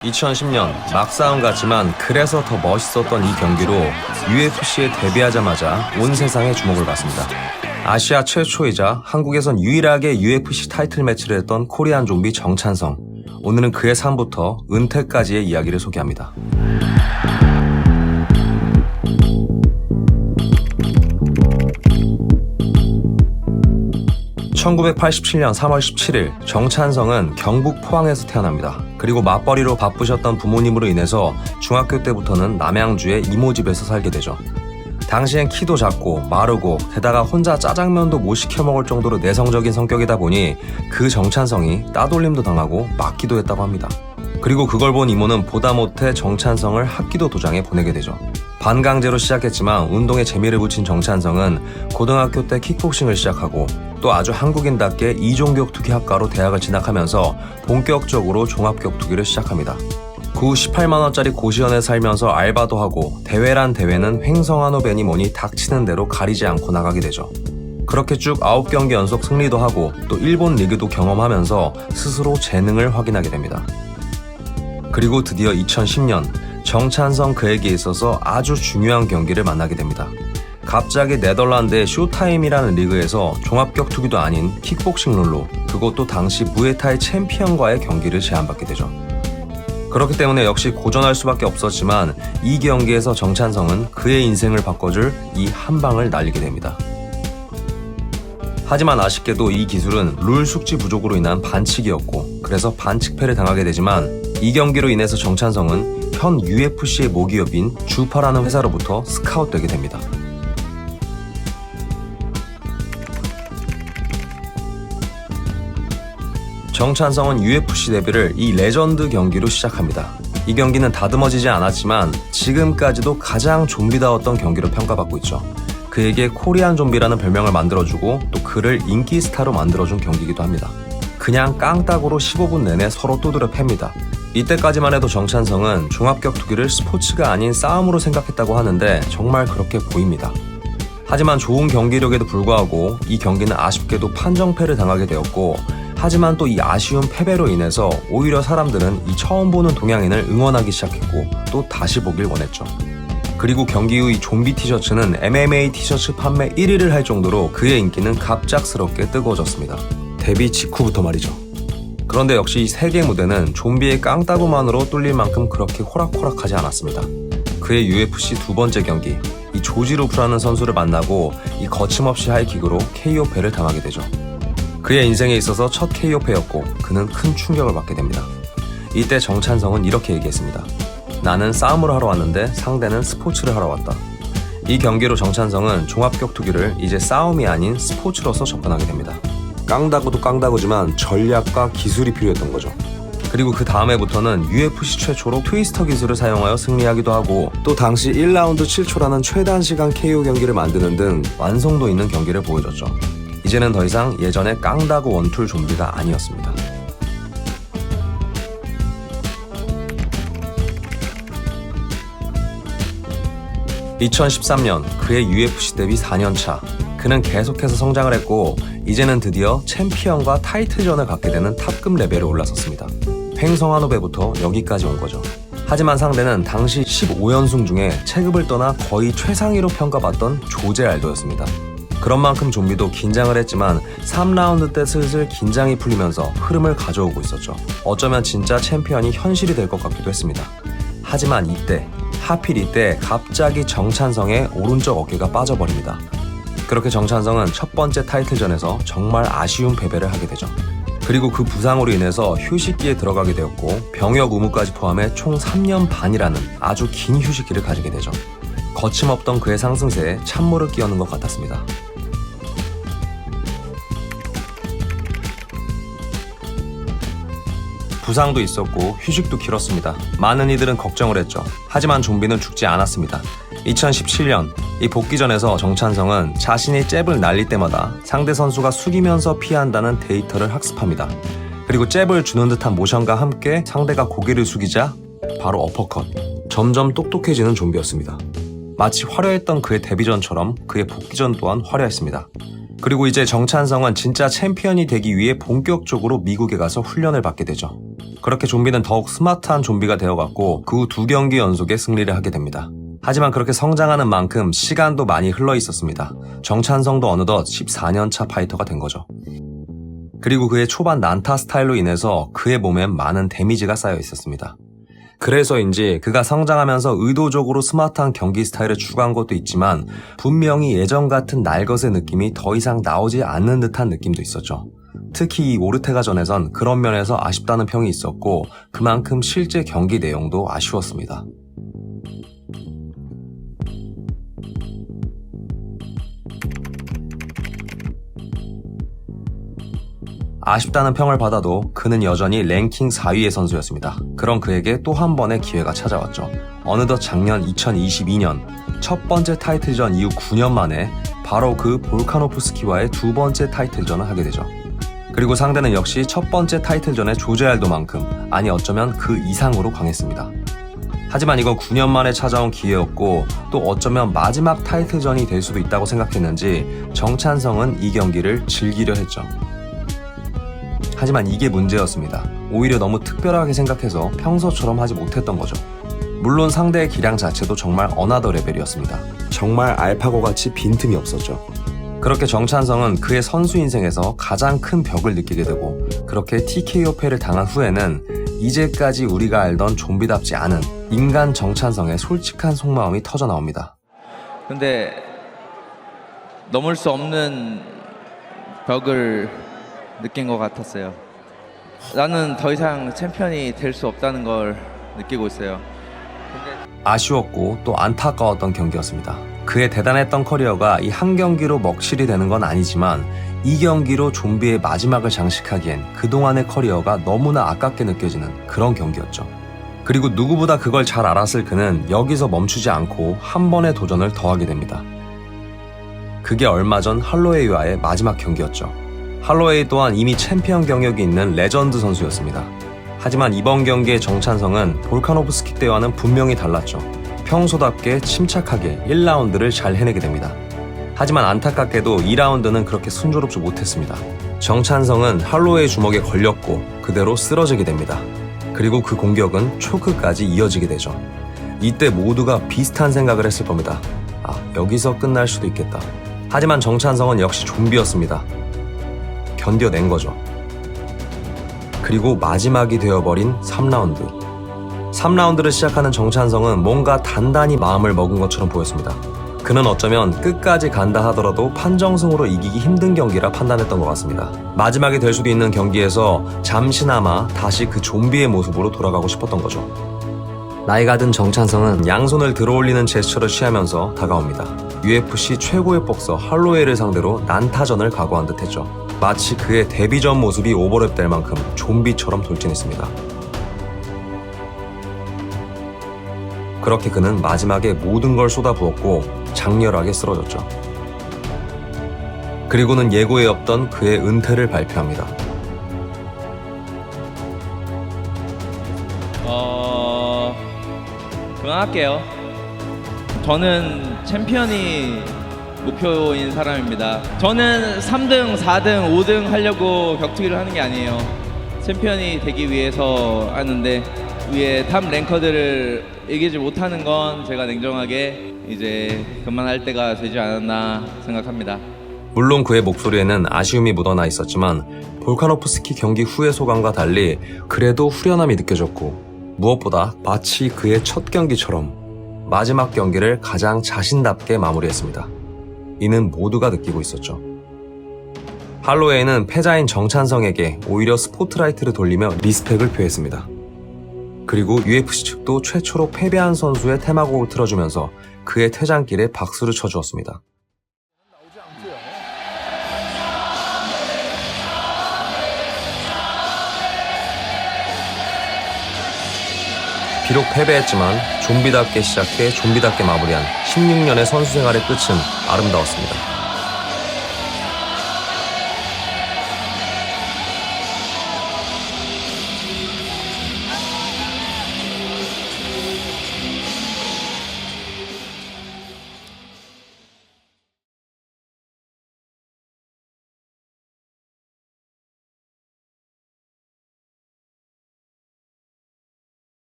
2010년 막싸움 같지만 그래서 더 멋있었던 이 경기로 UFC에 데뷔하자마자 온 세상의 주목을 받습니다. 아시아 최초이자 한국에선 유일하게 UFC 타이틀 매치를 했던 코리안 좀비 정찬성. 오늘은 그의 삶부터 은퇴까지의 이야기를 소개합니다. 1987년 3월 17일 정찬성은 경북 포항에서 태어납니다. 그리고 맞벌이로 바쁘셨던 부모님으로 인해서 중학교 때부터는 남양주의 이모 집에서 살게 되죠. 당시엔 키도 작고 마르고 게다가 혼자 짜장면도 못 시켜 먹을 정도로 내성적인 성격이다 보니 그 정찬성이 따돌림도 당하고 맞기도 했다고 합니다. 그리고 그걸 본 이모는 보다 못해 정찬성을 합기도 도장에 보내게 되죠. 반강제로 시작했지만 운동에 재미를 붙인 정찬성은 고등학교 때 킥복싱을 시작하고 또 아주 한국인답게 이종격투기 학과로 대학을 진학하면서 본격적으로 종합격투기를 시작합니다. 그 후 18만원짜리 고시원에 살면서 알바도 하고 대회란 대회는 횡성한오벤이 뭐니 닥치는 대로 가리지 않고 나가게 되죠. 그렇게 쭉 9경기 연속 승리도 하고 또 일본 리그도 경험하면서 스스로 재능을 확인하게 됩니다. 그리고 드디어 2010년 정찬성 그에게 있어서 아주 중요한 경기를 만나게 됩니다. 갑자기 네덜란드의 쇼타임이라는 리그에서 종합격투기도 아닌 킥복싱 룰로 그것도 당시 무에타이 챔피언과의 경기를 제안받게 되죠. 그렇기 때문에 역시 고전할 수밖에 없었지만 이 경기에서 정찬성은 그의 인생을 바꿔줄 이 한 방을 날리게 됩니다. 하지만 아쉽게도 이 기술은 룰 숙지 부족으로 인한 반칙이었고 그래서 반칙패를 당하게 되지만 이 경기로 인해서 정찬성은 현 UFC의 모기업인 주파라는 회사로부터 스카웃되게 됩니다. 정찬성은 UFC 데뷔를 이 레전드 경기로 시작합니다. 이 경기는 다듬어지지 않았지만 지금까지도 가장 좀비다웠던 경기로 평가받고 있죠. 그에게 코리안 좀비라는 별명을 만들어주고 또 그를 인기 스타로 만들어준 경기이기도 합니다. 그냥 깡따구로 15분 내내 서로 두드려 팹니다. 이때까지만 해도 정찬성은 종합격투기를 스포츠가 아닌 싸움으로 생각했다고 하는데 정말 그렇게 보입니다. 하지만 좋은 경기력에도 불구하고 이 경기는 아쉽게도 판정패를 당하게 되었고 하지만 또 이 아쉬운 패배로 인해서 오히려 사람들은 이 처음 보는 동양인을 응원하기 시작했고 또 다시 보길 원했죠. 그리고 경기 후 이 좀비 티셔츠는 MMA 티셔츠 판매 1위를 할 정도로 그의 인기는 갑작스럽게 뜨거워졌습니다. 데뷔 직후부터 말이죠. 그런데 역시 이 세계 무대는 좀비의 깡따구만으로 뚫릴 만큼 그렇게 호락호락하지 않았습니다. 그의 UFC 두 번째 경기, 이 조지루프라는 선수를 만나고 이 거침없이 하이킥으로 KO패를 당하게 되죠. 그의 인생에 있어서 첫 KO패였고 그는 큰 충격을 받게 됩니다. 이때 정찬성은 이렇게 얘기했습니다. 나는 싸움을 하러 왔는데 상대는 스포츠를 하러 왔다. 이 경기로 정찬성은 종합격투기를 이제 싸움이 아닌 스포츠로서 접근하게 됩니다. 깡다구도 깡다구지만 전략과 기술이 필요했던 거죠. 그리고 그 다음 해부터는 UFC 최초로 트위스터 기술을 사용하여 승리하기도 하고 또 당시 1라운드 7초라는 최단시간 KO 경기를 만드는 등 완성도 있는 경기를 보여줬죠. 이제는 더 이상 예전의 깡다구 원툴 좀비가 아니었습니다. (2013년) 그의 UFC 데뷔 4년차. 그는 계속해서 성장을 했고 이제는 드디어 챔피언과 타이틀전을 갖게 되는 탑급 레벨에 올라섰습니다. 횡성한오배부터 여기까지 온 거죠. 하지만 상대는 당시 15연승 중에 체급을 떠나 거의 최상위로 평가받던 조제 알도였습니다. 그런 만큼 좀비도 긴장을 했지만 3라운드 때 슬슬 긴장이 풀리면서 흐름을 가져오고 있었죠. 어쩌면 진짜 챔피언이 현실이 될 것 같기도 했습니다. 하지만 하필 이때 갑자기 정찬성의 오른쪽 어깨가 빠져버립니다. 그렇게 정찬성은 첫 번째 타이틀전에서 정말 아쉬운 패배를 하게 되죠. 그리고 그 부상으로 인해서 휴식기에 들어가게 되었고 병역 의무까지 포함해 총 3년 반이라는 아주 긴 휴식기를 가지게 되죠. 거침없던 그의 상승세에 찬물을 끼얹는 것 같았습니다. 부상도 있었고 휴식도 길었습니다. 많은 이들은 걱정을 했죠. 하지만 좀비는 죽지 않았습니다. 2017년 이 복귀전에서 정찬성은 자신이 잽을 날릴 때마다 상대 선수가 숙이면서 피한다는 데이터를 학습합니다. 그리고 잽을 주는 듯한 모션과 함께 상대가 고개를 숙이자 바로 어퍼컷. 점점 똑똑해지는 좀비였습니다. 마치 화려했던 그의 데뷔전처럼 그의 복귀전 또한 화려했습니다. 그리고 이제 정찬성은 진짜 챔피언이 되기 위해 본격적으로 미국에 가서 훈련을 받게 되죠. 그렇게 좀비는 더욱 스마트한 좀비가 되어갔고 그 후 2경기 연속의 승리를 하게 됩니다. 하지만 그렇게 성장하는 만큼 시간도 많이 흘러 있었습니다. 정찬성도 어느덧 14년차 파이터가 된 거죠. 그리고 그의 초반 난타 스타일로 인해서 그의 몸엔 많은 데미지가 쌓여 있었습니다. 그래서인지 그가 성장하면서 의도적으로 스마트한 경기 스타일을 추구한 것도 있지만 분명히 예전 같은 날것의 느낌이 더 이상 나오지 않는 듯한 느낌도 있었죠. 특히 이 오르테가전에선 그런 면에서 아쉽다는 평이 있었고 그만큼 실제 경기 내용도 아쉬웠습니다. 아쉽다는 평을 받아도 그는 여전히 랭킹 4위의 선수였습니다. 그런 그에게 또 한 번의 기회가 찾아왔죠. 어느덧 작년 2022년 첫 번째 타이틀전 이후 9년 만에 바로 그 볼카노프스키와의 두 번째 타이틀전을 하게 되죠. 그리고 상대는 역시 첫 번째 타이틀전의 조제알도만큼, 아니 어쩌면 그 이상으로 강했습니다. 하지만 이건 9년 만에 찾아온 기회였고 또 어쩌면 마지막 타이틀전이 될 수도 있다고 생각했는지 정찬성은 이 경기를 즐기려 했죠. 하지만 이게 문제였습니다. 오히려 너무 특별하게 생각해서 평소처럼 하지 못했던 거죠. 물론 상대의 기량 자체도 정말 어나더 레벨이었습니다. 정말 알파고같이 빈틈이 없었죠. 그렇게 정찬성은 그의 선수 인생에서 가장 큰 벽을 느끼게 되고 그렇게 TKO 패를 당한 후에는 이제까지 우리가 알던 좀비답지 않은 인간 정찬성의 솔직한 속마음이 터져나옵니다. 근데 넘을 수 없는 벽을 느낀 것 같았어요. 나는 더 이상 챔피언이 될 수 없다는 걸 느끼고 있어요. 아쉬웠고 또 안타까웠던 경기였습니다. 그의 대단했던 커리어가 이 한 경기로 먹칠이 되는 건 아니지만 이 경기로 좀비의 마지막을 장식하기엔 그동안의 커리어가 너무나 아깝게 느껴지는 그런 경기였죠. 그리고 누구보다 그걸 잘 알았을 그는 여기서 멈추지 않고 한 번의 도전을 더하게 됩니다. 그게 얼마 전 할로웨이와의 마지막 경기였죠. 할로웨이 또한 이미 챔피언 경력이 있는 레전드 선수였습니다. 하지만 이번 경기의 정찬성은 볼카노프스키 때와는 분명히 달랐죠. 평소답게 침착하게 1라운드를 잘 해내게 됩니다. 하지만 안타깝게도 2라운드는 그렇게 순조롭지 못했습니다. 정찬성은 할로웨이 주먹에 걸렸고 그대로 쓰러지게 됩니다. 그리고 그 공격은 초크까지 이어지게 되죠. 이때 모두가 비슷한 생각을 했을 겁니다. 여기서 끝날 수도 있겠다. 하지만 정찬성은 역시 좀비였습니다. 견뎌낸 거죠. 그리고 마지막이 되어버린 3라운드. 3라운드를 시작하는 정찬성은 뭔가 단단히 마음을 먹은 것처럼 보였습니다. 그는 어쩌면 끝까지 간다 하더라도 판정승으로 이기기 힘든 경기라 판단했던 것 같습니다. 마지막이 될 수도 있는 경기에서 잠시나마 다시 그 좀비의 모습으로 돌아가고 싶었던 거죠. 나이가 든 정찬성은 양손을 들어올리는 제스처를 취하면서 다가옵니다. UFC 최고의 복서 할로웨이를 상대로 난타전을 각오한 듯 했죠. 마치 그의 데뷔전 모습이 오버랩 될 만큼 좀비처럼 돌진했습니다. 그렇게 그는 마지막에 모든 걸 쏟아부었고 장렬하게 쓰러졌죠. 그리고는 예고에 없던 그의 은퇴를 발표합니다. 그만할게요. 저는 챔피언이 목표인 사람입니다. 저는 3등, 4등, 5등 하려고 격투기를 하는 게 아니에요. 챔피언이 되기 위해서 하는데 위에 탑 랭커들을 이기지 못하는 건 제가 냉정하게 이제 그만할 때가 되지 않았나 생각합니다. 물론 그의 목소리에는 아쉬움이 묻어나 있었지만 볼카노프스키 경기 후의 소감과 달리 그래도 후련함이 느껴졌고 무엇보다 마치 그의 첫 경기처럼 마지막 경기를 가장 자신답게 마무리했습니다. 이는 모두가 느끼고 있었죠. 할로웨이는 패자인 정찬성에게 오히려 스포트라이트를 돌리며 리스펙을 표했습니다. 그리고 UFC 측도 최초로 패배한 선수의 테마곡을 틀어주면서 그의 퇴장길에 박수를 쳐주었습니다. 비록 패배했지만 좀비답게 시작해 좀비답게 마무리한 16년의 선수 생활의 끝은 아름다웠습니다.